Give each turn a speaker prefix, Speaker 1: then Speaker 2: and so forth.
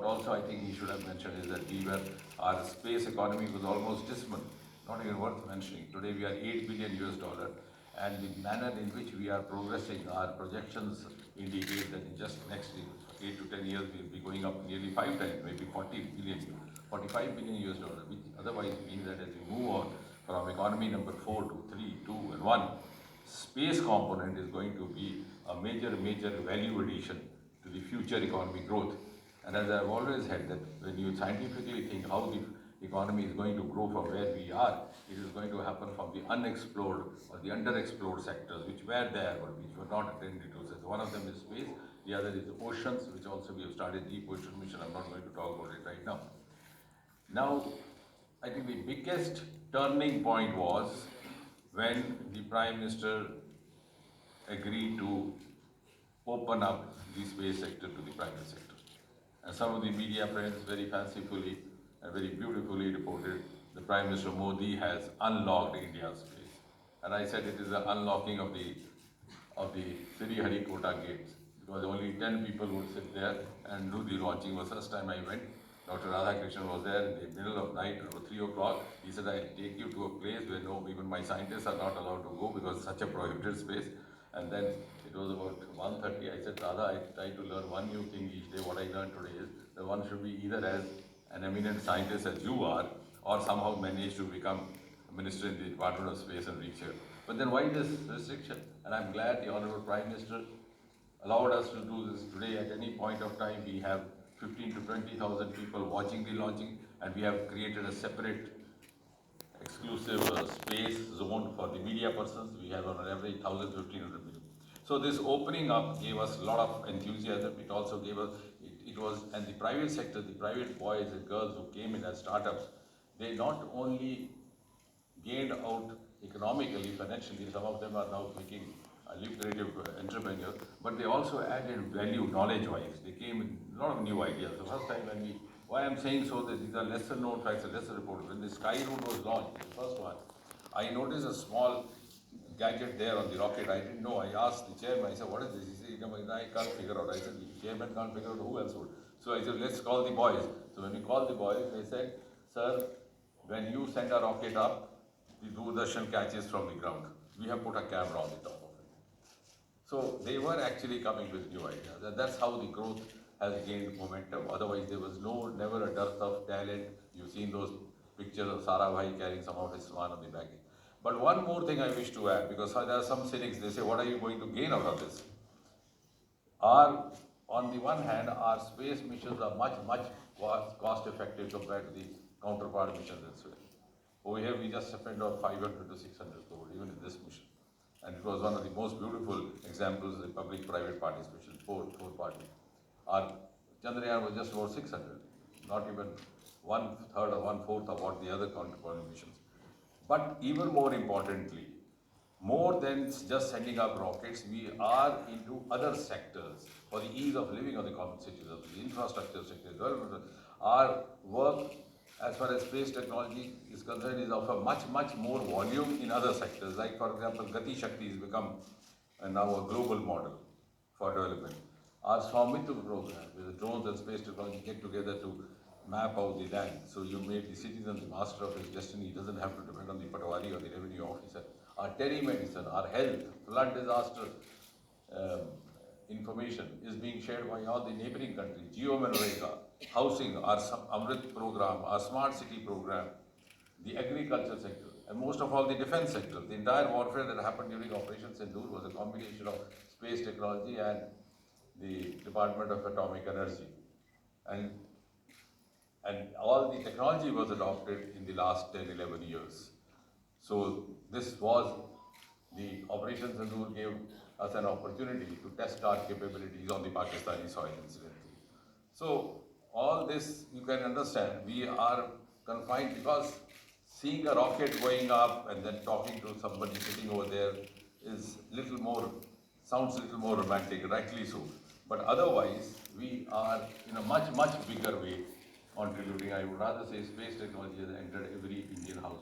Speaker 1: also I think he should have mentioned is that our space economy was almost dismal, not even worth mentioning. Today we are $8 billion US, and the manner in which we are progressing, our projections indicate that in just next 8 to 10 years we will be going up nearly 5 times, maybe 45 billion US, which otherwise means that as we move on from economy number 4 to 3, 2 and 1, space component is going to be a major value addition to the future economic growth. And as I've always said, that when you scientifically think how the economy is going to grow from where we are, it is going to happen from the unexplored or the underexplored sectors which were there but which were not attended to. So one of them is space, the other is oceans, which also we have started deep ocean mission. I'm not going to talk about it right now. Now, I think the biggest turning point was when the Prime Minister agreed to open up the space sector to the private sector. And some of the media friends very fancifully and very beautifully reported the Prime Minister Modi has unlocked India's space. And I said it is the unlocking of the Sriharikota gates, because only 10 people would sit there and do the launching. The first time I went, Dr. Radhakrishnan was there in the middle of night, around 3 o'clock. He said, I'll take you to a place where even my scientists are not allowed to go because it's such a prohibited space. And then it was about 1:30. I said, Radha, I try to learn one new thing each day. What I learned today is that one should be either as an eminent scientist as you are, or somehow manage to become a minister in the Department of Space and reach here. But then why this restriction? And I'm glad the Honorable Prime Minister allowed us to do this today. At any point of time, we have 15 to 20,000 people watching the launching, and we have created a separate exclusive space zone for the media persons. We have on average 1,000-1,500 people. So this opening up gave us a lot of enthusiasm. It also gave us, and the private sector, the private boys and girls who came in as startups, they not only gained out economically, financially, some of them are now making lucrative entrepreneurs, but they also added value knowledge-wise. They came with a lot of new ideas. The first time why I'm saying so that these are lesser known facts and lesser reported. When the Sky Route was launched, the first one, I noticed a small gadget there on the rocket. I didn't know. I asked the chairman, I said, what is this? He said, I can't figure out. I said, the chairman can't figure out, who else would? So I said, let's call the boys. So when we called the boys, they said, sir, when you send a rocket up, the Doordarshan catches from the ground. We have put a camera on the top of it. So they were actually coming with new ideas. And that's how the growth has gained momentum. Otherwise, there was never a dearth of talent. You've seen those pictures of Sarabhai carrying some of his swan on the back. But one more thing I wish to add, because there are some cynics, they say, what are you going to gain out of this? On the one hand, our space missions are much cost effective compared to the counterpart missions elsewhere. Over here, we just spent about 500 to 600 crore, even in this mission. And it was one of the most beautiful examples of the public-private participation, four party. Our Chandrayaan was just about 600, not even 1/3 or 1/4 of what the other counterpart missions. But even more importantly, more than just sending up rockets, we are into other sectors for the ease of living of the common citizens, the infrastructure sector, development. Our work as far as space technology is concerned is of a much more volume in other sectors. Like for example, Gati Shakti has become now a global model for development. Our Swamitra program, where the drones and space technology get together to map out the land. So you made the citizen the master of his destiny. He doesn't have to depend on the patwari or the revenue officer. Our telemedicine, our health, flood disaster information is being shared by all the neighboring countries. Geo-Manrega, housing, our Amrit program, our smart city program, the agriculture sector, and most of all the defense sector. The entire warfare that happened during Operation Sindoor was a combination of space technology and the Department of Atomic Energy. And all the technology was adopted in the last 10-11 years. So this was, the Operation Sindoor gave us an opportunity to test our capabilities on the Pakistani soil incidentally. So all this, you can understand, we are confined because seeing a rocket going up and then talking to somebody sitting over there sounds a little more romantic, rightly so. But otherwise, we are in a much bigger way contributing. I would rather say space technology has entered every Indian house.